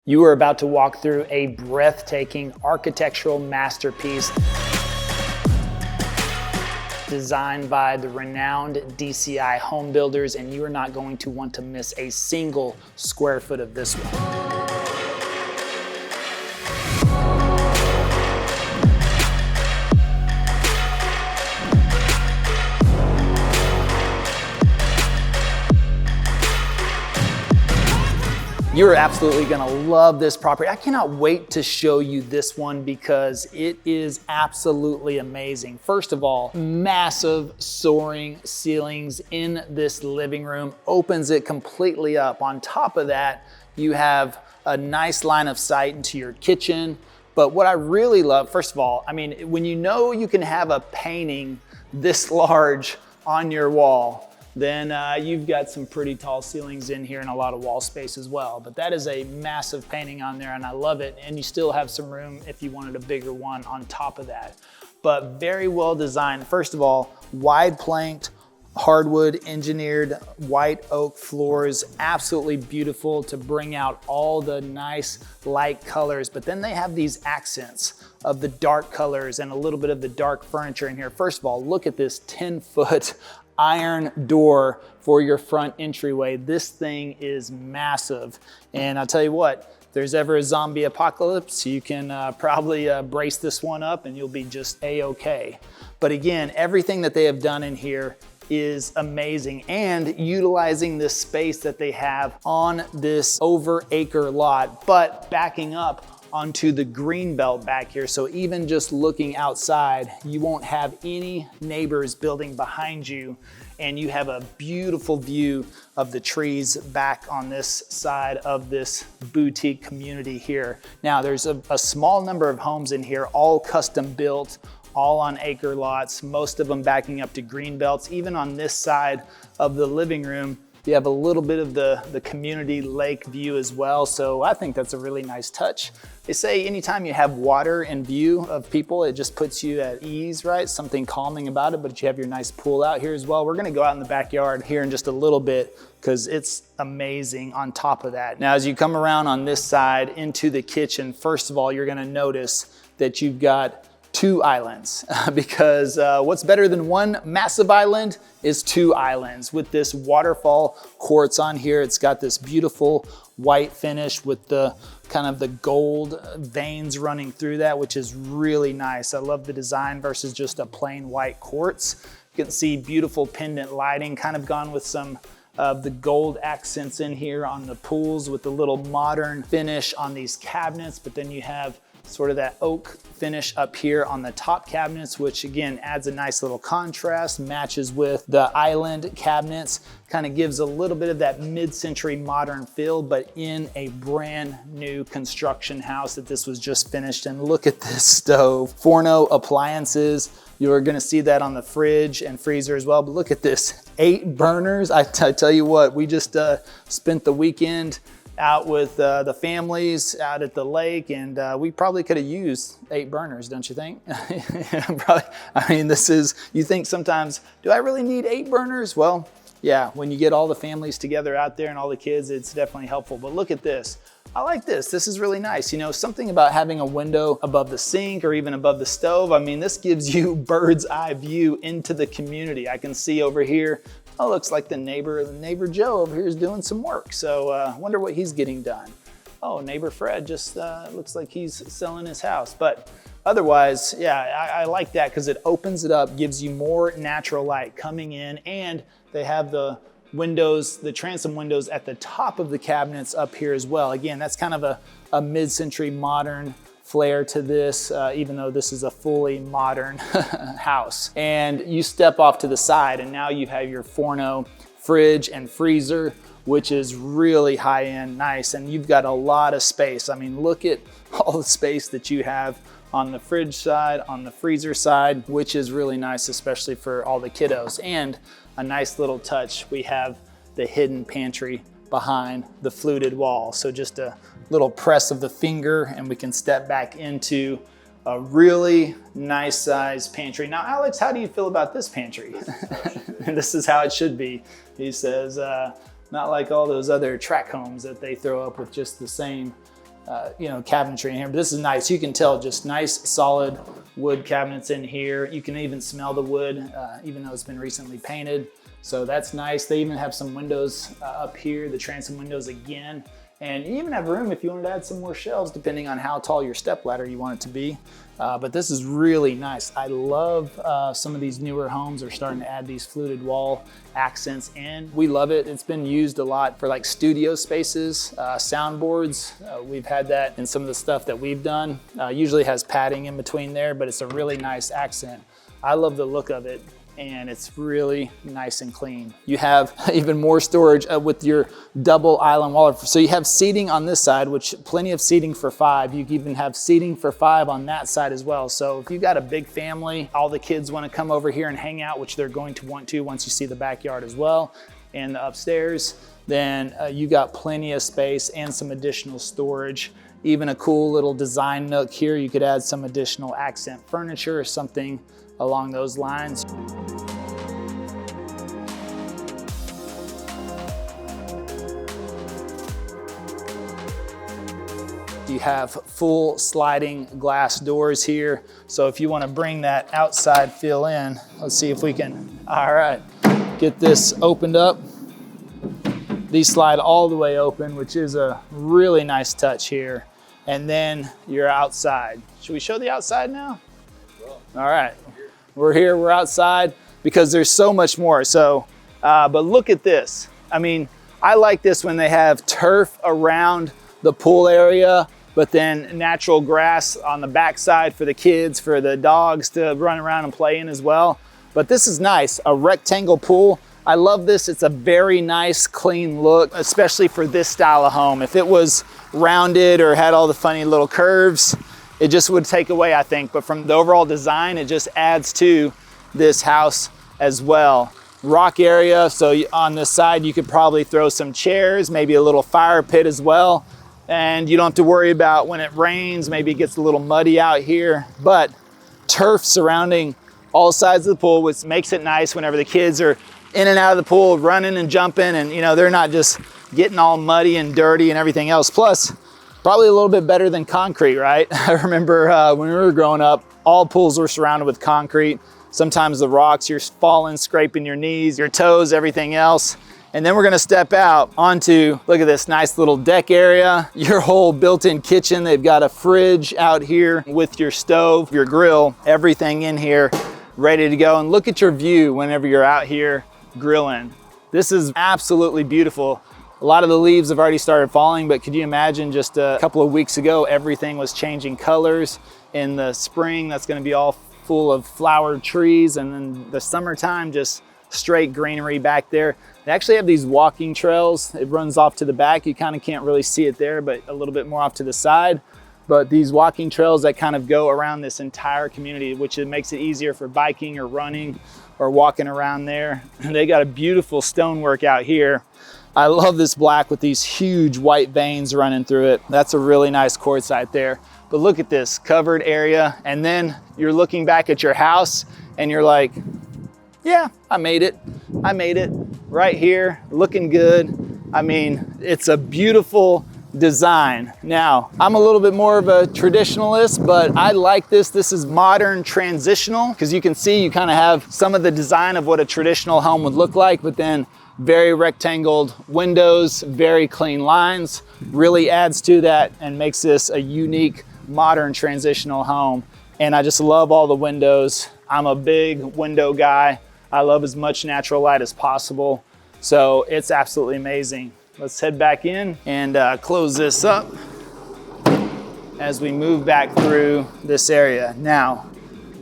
You are about to walk through a breathtaking architectural masterpiece designed by the renowned DCI home builders, and you are not going to want to miss a single square foot of this one. You're absolutely gonna love this property. I cannot wait to show you this one because it is absolutely amazing. First of all, massive soaring ceilings in this living room, opens it completely up. On top of that, you have a nice line of sight into your kitchen. But what I really love, first of all, I mean, when you know you can have a painting this large on your wall, then you've got some pretty tall ceilings in here and a lot of wall space as well. But that is a massive painting on there and I love it. And you still have some room if you wanted a bigger one on top of that. But very well designed. First of all, wide planked, hardwood engineered white oak floors, absolutely beautiful to bring out all the nice light colors. But then they have these accents of the dark colors and a little bit of the dark furniture in here. First of all, look at this 10-foot iron door for your front entryway. This thing is massive. And I'll tell you what, if there's ever a zombie apocalypse, you can probably brace this one up and you'll be just a-okay. But again, everything that they have done in here is amazing, and utilizing this space that they have on this over-acre lot, but backing up onto the green belt back here. So even just looking outside, you won't have any neighbors building behind you, and you have a beautiful view of the trees back on this side of this boutique community here. Now there's a small number of homes in here, all custom built, all on acre lots, most of them backing up to green belts. Even on this side of the living room, you have a little bit of the community lake view as well. So I think that's a really nice touch. They say anytime you have water in view of people, it just puts you at ease, right? Something calming about it, but you have your nice pool out here as well. We're gonna go out in the backyard here in just a little bit because it's amazing on top of that. Now, as you come around on this side into the kitchen, first of all, you're gonna notice that you've got two islands because what's better than one massive island is two islands. With this waterfall quartz on here, it's got this beautiful white finish with the kind of the gold veins running through that, which is really nice. I love the design versus just a plain white quartz. You can see beautiful pendant lighting, kind of gone with some of the gold accents in here on the pools with the little modern finish on these cabinets, but then you have sort of that oak finish up here on the top cabinets, which again adds a nice little contrast, matches with the island cabinets, kind of gives a little bit of that mid-century modern feel, but in a brand new construction house that this was just finished. And look at this stove, Forno appliances. You're gonna see that on the fridge and freezer as well, but look at this, 8 burners. I tell you what, we just spent the weekend out with the families out at the lake, and we probably could have used 8 burners, don't you think? Probably. I mean, this is, you think sometimes, do I really need 8 burners? Well, yeah, when you get all the families together out there and all the kids, it's definitely helpful. But look at this. I like this. This is really nice. You know, something about having a window above the sink or even above the stove. I mean, this gives you bird's eye view into the community. I can see over here, oh, looks like the neighbor Joe over here is doing some work. So wonder what he's getting done. Oh, neighbor Fred just looks like he's selling his house. But otherwise, yeah, I like that because it opens it up, gives you more natural light coming in, and they have the windows, the transom windows at the top of the cabinets up here as well. Again, that's kind of a mid-century modern flair to this, even though this is a fully modern house. And you step off to the side and now you have your Forno fridge and freezer, which is really high-end, nice. And you've got a lot of space. I mean, look at all the space that you have on the fridge side, on the freezer side, which is really nice, especially for all the kiddos. And a nice little touch, we have the hidden pantry behind the fluted wall. So just a little press of the finger and we can step back into a really nice size pantry. Now, Alex, how do you feel about this pantry? This is how it should be. He says, not like all those other tract homes that they throw up with just the same cabinetry in here, but this is nice. You can tell just nice solid wood cabinets in here. You can even smell the wood, even though it's been recently painted. So that's nice. They even have some windows up here, the transom windows again. And you even have room if you wanted to add some more shelves, depending on how tall your stepladder you want it to be. But this is really nice. I love some of these newer homes are starting to add these fluted wall accents in. We love it. It's been used a lot for like studio spaces, soundboards. We've had that in some of the stuff that we've done. Usually has padding in between there, but it's a really nice accent. I love the look of it, and it's really nice and clean. You have even more storage with your double island wall. So you have seating on this side, which plenty of seating for 5. You even have seating for 5 on that side as well. So if you've got a big family, all the kids want to come over here and hang out, which they're going to want to once you see the backyard as well, and the upstairs, then you got plenty of space and some additional storage. Even a cool little design nook here. You could add some additional accent furniture or something along those lines. You have full sliding glass doors here. So if you want to bring that outside feel in, let's see if we can, all right, get this opened up. These slide all the way open, which is a really nice touch here. And then you're outside. Should we show the outside now? All right. We're here, we're outside because there's so much more. So, but look at this. I mean, I like this when they have turf around the pool area, but then natural grass on the backside for the kids, for the dogs to run around and play in as well. But this is nice, a rectangle pool. I love this. It's a very nice, clean look, especially for this style of home. If it was rounded or had all the funny little curves, it just would take away, I think. But from the overall design, it just adds to this house as well. Rock area, so on this side, you could probably throw some chairs, maybe a little fire pit as well. And you don't have to worry about when it rains, maybe it gets a little muddy out here. But turf surrounding all sides of the pool, which makes it nice whenever the kids are in and out of the pool, running and jumping, and they're not just getting all muddy and dirty and everything else. Plus, probably a little bit better than concrete, right? I remember when we were growing up, all pools were surrounded with concrete. Sometimes the rocks, you're falling, scraping your knees, your toes, everything else. And then we're gonna step out onto, look at this nice little deck area, your whole built-in kitchen. They've got a fridge out here with your stove, your grill, everything in here ready to go. And look at your view whenever you're out here grilling. This is absolutely beautiful. A lot of the leaves have already started falling, but could you imagine just a couple of weeks ago, everything was changing colors. In the spring, that's gonna be all full of flowered trees, and then the summertime, just straight greenery back there. They actually have these walking trails. It runs off to the back. You kind of can't really see it there, but a little bit more off to the side. But these walking trails that kind of go around this entire community, which it makes it easier for biking or running or walking around there. They got a beautiful stonework out here. I love this black with these huge white veins running through it. That's a really nice quartzite there. But look at this covered area. And then you're looking back at your house and you're like, yeah, I made it. I made it right here, looking good. I mean, it's a beautiful design. Now, I'm a little bit more of a traditionalist, but I like this. This is modern transitional, because you can see you kind of have some of the design of what a traditional home would look like, but then very rectangled windows, very clean lines, really adds to that and makes this a unique modern transitional home. And I just love all the windows. I'm a big window guy. I love as much natural light as possible. So it's absolutely amazing. Let's head back in and close this up as we move back through this area. Now,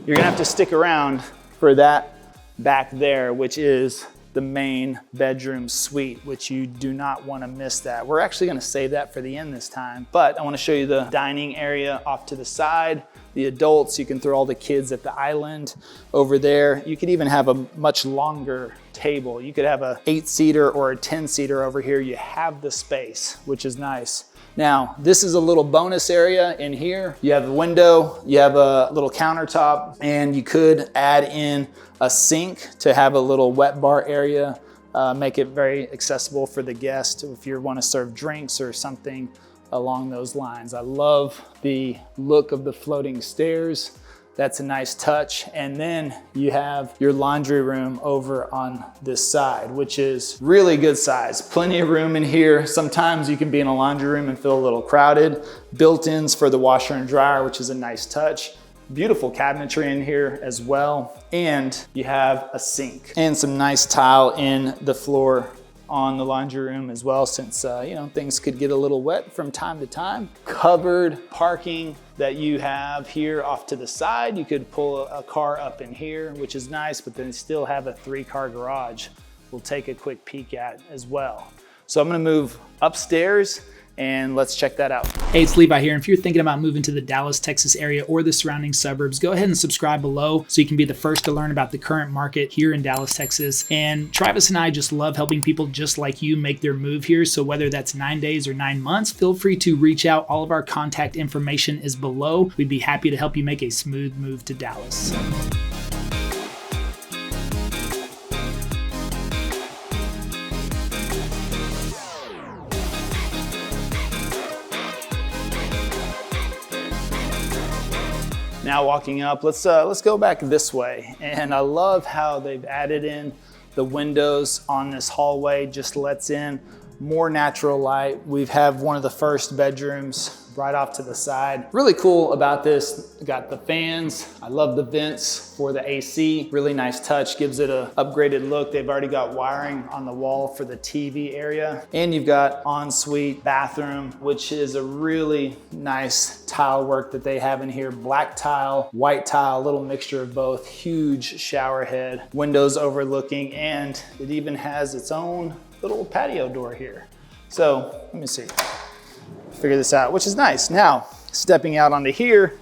you're gonna have to stick around for that back there, which is the main bedroom suite, which you do not want to miss that. We're actually going to save that for the end this time, but I want to show you the dining area off to the side. The adults, you can throw all the kids at the island over there. You could even have a much longer table. You could have a 8-seater or a 10-seater over here. You have the space, which is nice. Now, this is a little bonus area in here. You have a window, you have a little countertop, and you could add in a sink to have a little wet bar area, make it very accessible for the guest if you want to serve drinks or something along those lines. I love the look of the floating stairs. That's a nice touch. And then you have your laundry room over on this side, which is really good size. Plenty of room in here. Sometimes you can be in a laundry room and feel a little crowded. Built-ins for the washer and dryer, which is a nice touch. Beautiful cabinetry in here as well. And you have a sink and some nice tile in the floor on the laundry room as well, since you know, things could get a little wet from time to time. Covered parking that you have here off to the side. You could pull a car up in here, which is nice, but then still have a 3-car garage we'll take a quick peek at as well. So I'm gonna move upstairs and let's check that out. Hey, it's Levi here. And if you're thinking about moving to the Dallas, Texas area or the surrounding suburbs, go ahead and subscribe below so you can be the first to learn about the current market here in Dallas, Texas. And Travis and I just love helping people just like you make their move here. So whether that's 9 days or 9 months, feel free to reach out. All of our contact information is below. We'd be happy to help you make a smooth move to Dallas. Now walking up, let's go back this way. And I love how they've added in the windows on this hallway, just lets in more natural light. We have one of the first bedrooms right off to the side. Really cool about this, got the fans. I love the vents for the AC. Really nice touch, gives it an upgraded look. They've already got wiring on the wall for the TV area. And you've got ensuite bathroom, which is a really nice tile work that they have in here. Black tile, white tile, a little mixture of both. Huge shower head, windows overlooking, and it even has its own little patio door here. So let me see. Figure this out, which is nice. Now, stepping out onto here,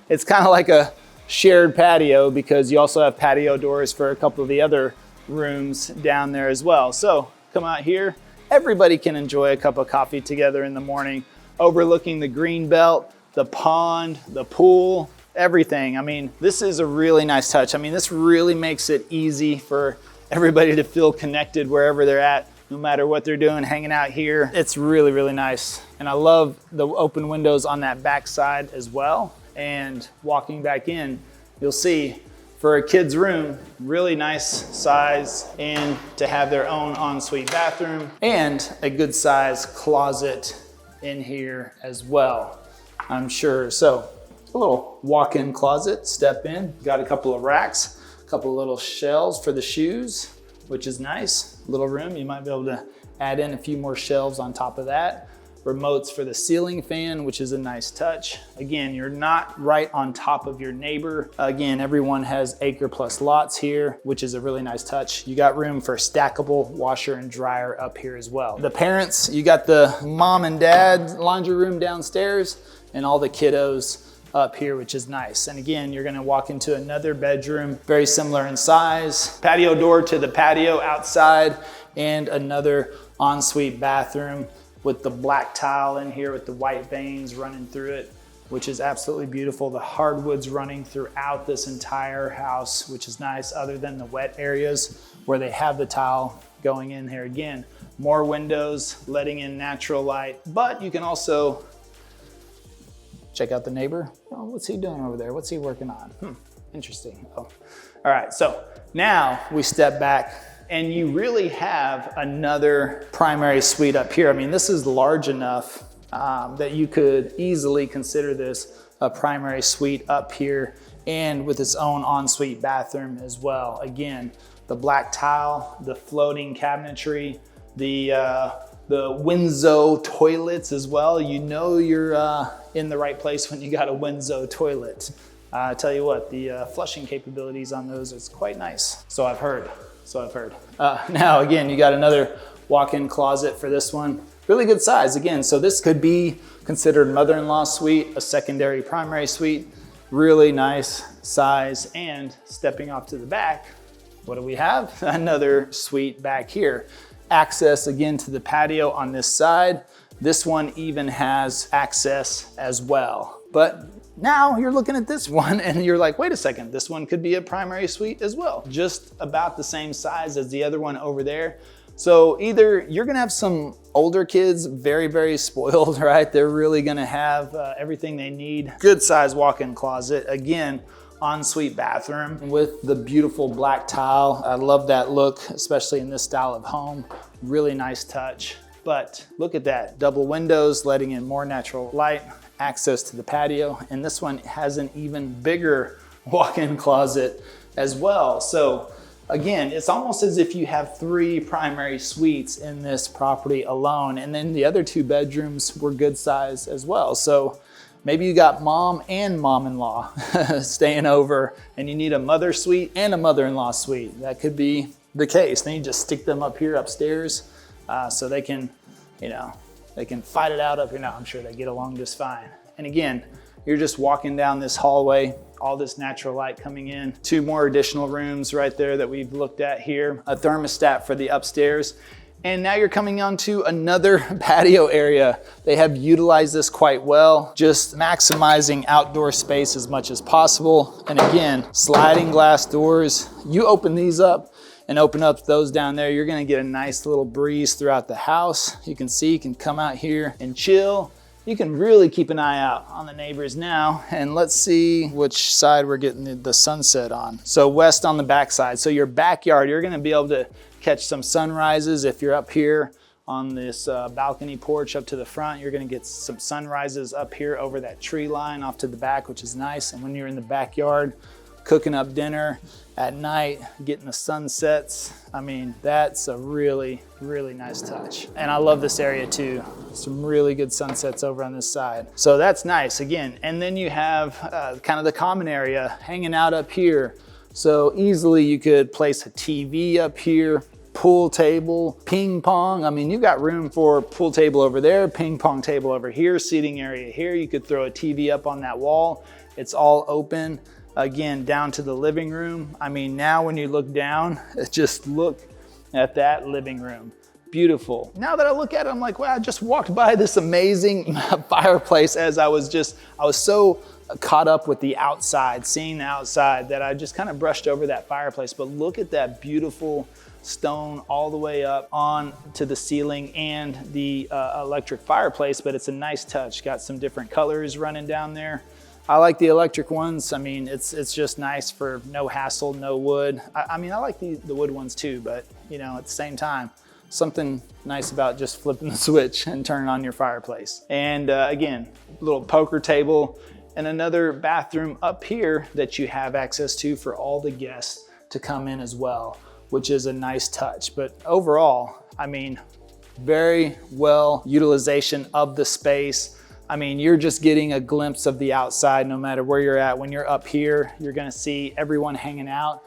it's kind of like a shared patio because you also have patio doors for a couple of the other rooms down there as well. So come out here, everybody can enjoy a cup of coffee together in the morning, overlooking the green belt, the pond, the pool, everything. I mean, this is a really nice touch. I mean, this really makes it easy for everybody to feel connected wherever they're at, no matter what they're doing, hanging out here. It's really, really nice. And I love the open windows on that back side as well. And walking back in, you'll see for a kid's room, really nice size, and to have their own ensuite bathroom and a good size closet in here as well, I'm sure. So a little walk-in closet, step in, got a couple of racks, a couple of little shelves for the shoes, which is nice. Little room, you might be able to add in a few more shelves on top of that. Remotes for the ceiling fan, which is a nice touch. Again, you're not right on top of your neighbor. Again, everyone has acre plus lots here, which is a really nice touch. You got room for stackable washer and dryer up here as well. The parents, you got the mom and dad laundry room downstairs and all the kiddos up here, which is nice. And again, you're gonna walk into another bedroom, very similar in size. Patio door to the patio outside, and another ensuite bathroom with the black tile in here with the white veins running through it, which is absolutely beautiful. The hardwoods running throughout this entire house, which is nice, other than the wet areas where they have the tile going in here. Again, more windows, letting in natural light, but you can also check out the neighbor. Oh, what's he doing over there? What's he working on? Interesting. Oh. All right, so now we step back and you really have another primary suite up here. I mean, this is large enough that you could easily consider this a primary suite up here, and with its own ensuite bathroom as well. Again, the black tile, the floating cabinetry, the Winzo toilets as well. You know you're in the right place when you got a Winzo toilet. I tell you what, the flushing capabilities on those is quite nice. So I've heard. Now again, you got another walk-in closet for this one. Really good size again. So this could be considered mother-in-law suite, a secondary primary suite. Really nice size. And stepping off to the back, what do we have? Another suite back here. Access again to the patio on this side. This one even has access as well. But now you're looking at this one and you're like, wait a second, this one could be a primary suite as well. Just about the same size as the other one over there. So either you're gonna have some Older kids, very, very spoiled, right? They're really gonna have everything they need. Good size walk-in closet. Again, ensuite bathroom with the beautiful black tile. I love that look, especially in this style of home. Really nice touch. But look at that, double windows, letting in more natural light, access to the patio. And this one has an even bigger walk-in closet as well. So again, it's almost as if you have 3 primary suites in this property alone. And then the other 2 bedrooms were good size as well. So maybe you got mom and mom-in-law staying over and you need a mother suite and a mother-in-law suite. That could be the case. Then you just stick them up here upstairs so they can, they can fight it out up here. Now, I'm sure they get along just fine. And again, you're just walking down this hallway, all this natural light coming in. 2 more additional rooms right there that we've looked at here. A thermostat for the upstairs. And now you're coming onto another patio area. They have utilized this quite well, just maximizing outdoor space as much as possible. And again, sliding glass doors. You open these up and open up those down there, you're gonna get a nice little breeze throughout the house. You can see, you can come out here and chill. You can really keep an eye out on the neighbors now. And let's see which side we're getting the sunset on. So west on the back side. So your backyard, you're gonna be able to catch some sunrises. If you're up here on this balcony porch up to the front, you're gonna get some sunrises up here over that tree line off to the back, which is nice. And when you're in the backyard, cooking up dinner at night, getting the sunsets, I mean, that's a really, really nice touch. And I love this area too. Some really good sunsets over on this side. So that's nice again. And then you have kind of the common area hanging out up here. So easily you could place a TV up here, pool table, ping pong. I mean, you've got room for pool table over there, ping pong table over here, seating area here. You could throw a TV up on that wall. It's all open. Again, down to the living room. I mean, now when you look down, just look at that living room. Beautiful. Now that I look at it, I'm like, wow, I just walked by this amazing fireplace as I was so caught up with the outside, seeing the outside, that I just kind of brushed over that fireplace. But look at that beautiful stone all the way up on to the ceiling and the electric fireplace, but it's a nice touch. Got some different colors running down there. I like the electric ones. I mean, it's just nice for no hassle, no wood. I mean, I like the wood ones too, but at the same time, something nice about just flipping the switch and turning on your fireplace. And again, little poker table and another bathroom up here that you have access to for all the guests to come in as well, which is a nice touch. But overall, I mean, very well utilization of the space. I mean, you're just getting a glimpse of the outside no matter where you're at. When you're up here, you're gonna see everyone hanging out,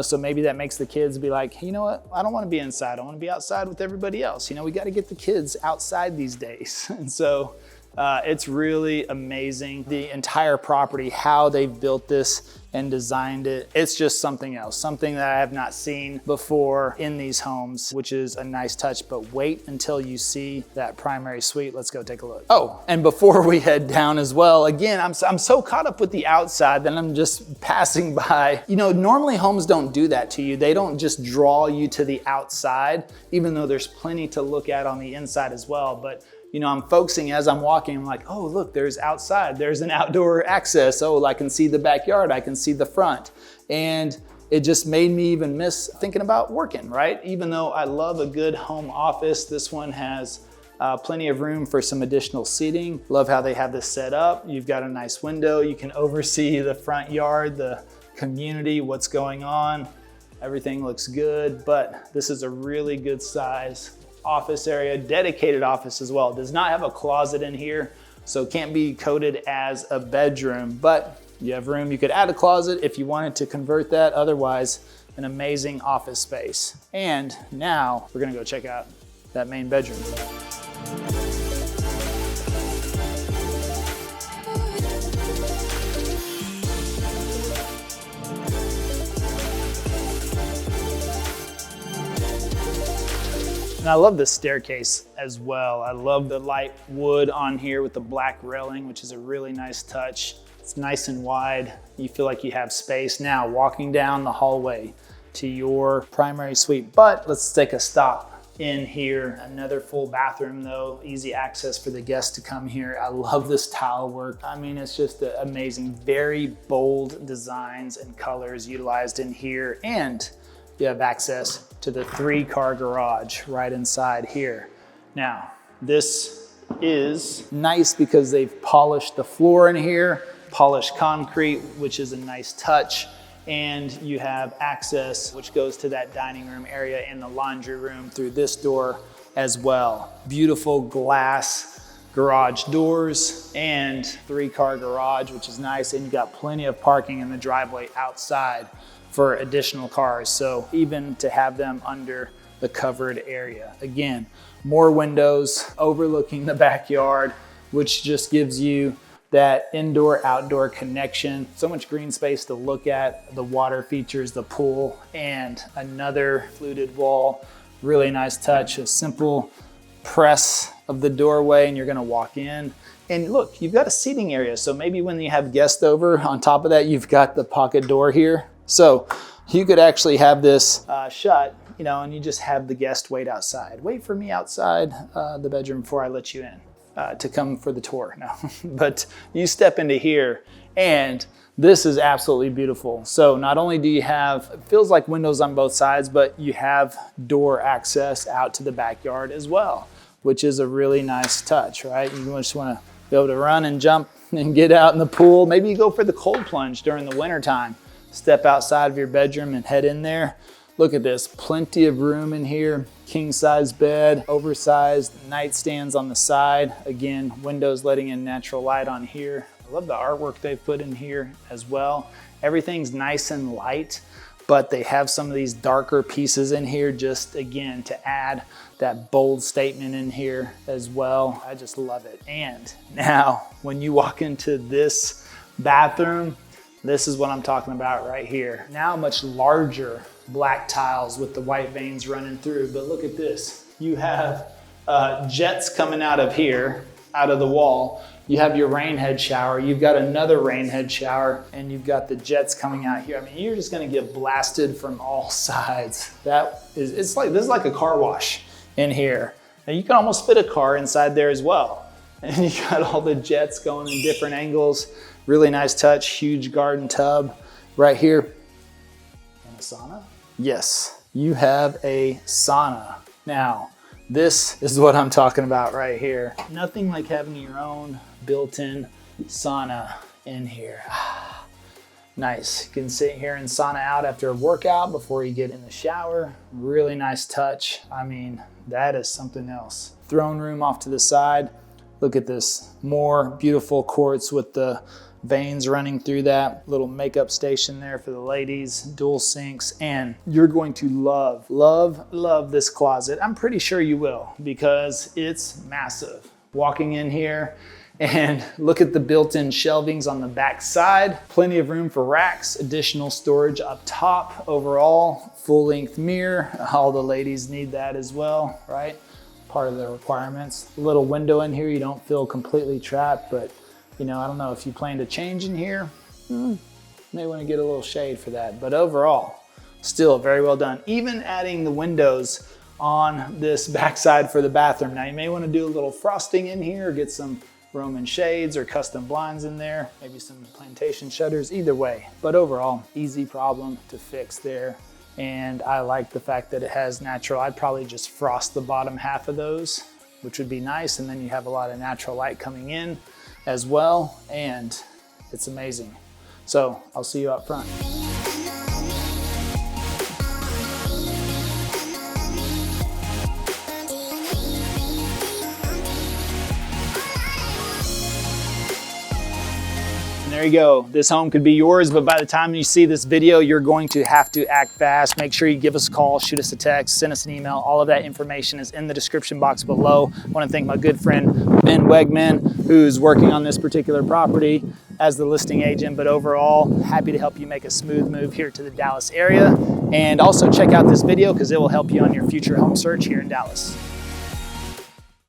so maybe that makes the kids be like, you know what, I don't wanna be inside, I wanna be outside with everybody else. We gotta get the kids outside these days. And so it's really amazing, the entire property, how they've built this and designed it. It's just something else, something that I have not seen before in these homes, which is a nice touch. But wait until you see that primary suite. Let's go take a look. Oh, and before we head down as well, again, I'm so caught up with the outside that I'm just passing by. Normally homes don't do that to you. They don't just draw you to the outside, even though there's plenty to look at on the inside as well. But I'm focusing as I'm walking, I'm like, oh, look, there's outside, there's an outdoor access. Oh, I can see the backyard, I can see the front. And it just made me even miss thinking about working, right? Even though I love a good home office, this one has plenty of room for some additional seating. Love how they have this set up. You've got a nice window. You can oversee the front yard, the community, what's going on. Everything looks good, but this is a really good size office area, dedicated office as well. It does not have a closet in here, so it can't be coded as a bedroom, but you have room. You could add a closet if you wanted to convert that. Otherwise, an amazing office space. And now we're gonna go check out that main bedroom. And I love this staircase as well. I love the light wood on here with the black railing, which is a really nice touch. It's nice and wide. You feel like you have space. Now walking down the hallway to your primary suite, but let's take a stop in here. Another full bathroom though, easy access for the guests to come here. I love this tile work. I mean, it's just amazing. Very bold designs and colors utilized in here. And you have access to the 3-car garage right inside here. Now, this is nice because they've polished the floor in here, polished concrete, which is a nice touch. And you have access, which goes to that dining room area and the laundry room through this door as well. Beautiful glass garage doors and 3-car garage, which is nice. And you got plenty of parking in the driveway outside for additional cars. So even to have them under the covered area. Again, more windows overlooking the backyard, which just gives you that indoor-outdoor connection. So much green space to look at, the water features, the pool, and another fluted wall. Really nice touch, a simple press of the doorway and you're gonna walk in. And look, you've got a seating area. So maybe when you have guests over, on top of that, you've got the pocket door here. So you could actually have this shut, you know, and you just have the guest wait outside. Wait for me outside the bedroom before I let you in. To come for the tour. No, but you step into here and this is absolutely beautiful. So not only do you have, it feels like windows on both sides, but you have door access out to the backyard as well, which is a really nice touch, right? You just want to be able to run and jump and get out in the pool. Maybe you go for the cold plunge during the winter time. Step outside of your bedroom and head in there. Look at this, plenty of room in here. King size bed, oversized nightstands on the side. Again, windows letting in natural light on here. I love the artwork they've put in here as well. Everything's nice and light, but they have some of these darker pieces in here just again to add that bold statement in here as well. I just love it. And now when you walk into this bathroom, this is what I'm talking about right here. Now much larger black tiles with the white veins running through, but look at this. You have jets coming out of here, out of the wall. You have your rain head shower. You've got another rain head shower, and you've got the jets coming out here. I mean, you're just gonna get blasted from all sides. This is like a car wash in here. And you can almost fit a car inside there as well. And you got all the jets going in different angles. Really nice touch, huge garden tub right here. And a sauna? Yes, you have a sauna. Now, this is what I'm talking about right here. Nothing like having your own built-in sauna in here. Nice, you can sit here and sauna out after a workout before you get in the shower. Really nice touch. I mean, that is something else. Throne room off to the side. Look at this, more beautiful quartz with the veins running through that. Little makeup station there for the ladies, dual sinks, and you're going to love this closet. I'm pretty sure you will because it's massive. Walking in here and look at the built-in shelvings on the back side. Plenty of room for racks, additional storage up top. Overall, full-length mirror. All the ladies need that as well, right? Part of the requirements. A little window in here, you don't feel completely trapped, but you know, I don't know if you plan to change in here, may want to get a little shade for that. But overall, still very well done. Even adding the windows on this backside for the bathroom. Now you may want to do a little frosting in here, or get some Roman shades or custom blinds in there, maybe some plantation shutters, either way. But overall, easy problem to fix there. And I like the fact that it has natural. I'd probably just frost the bottom half of those, which would be nice. And then you have a lot of natural light coming in as well, and it's amazing. So I'll see you up front. And there you go. This home could be yours, but by the time you see this video, you're going to have to act fast. Make sure you give us a call, shoot us a text, send us an email. All of that information is in the description box below. I want to thank my good friend, Ben Wegman, who's working on this particular property as the listing agent, but overall, happy to help you make a smooth move here to the Dallas area. And also check out this video because it will help you on your future home search here in Dallas.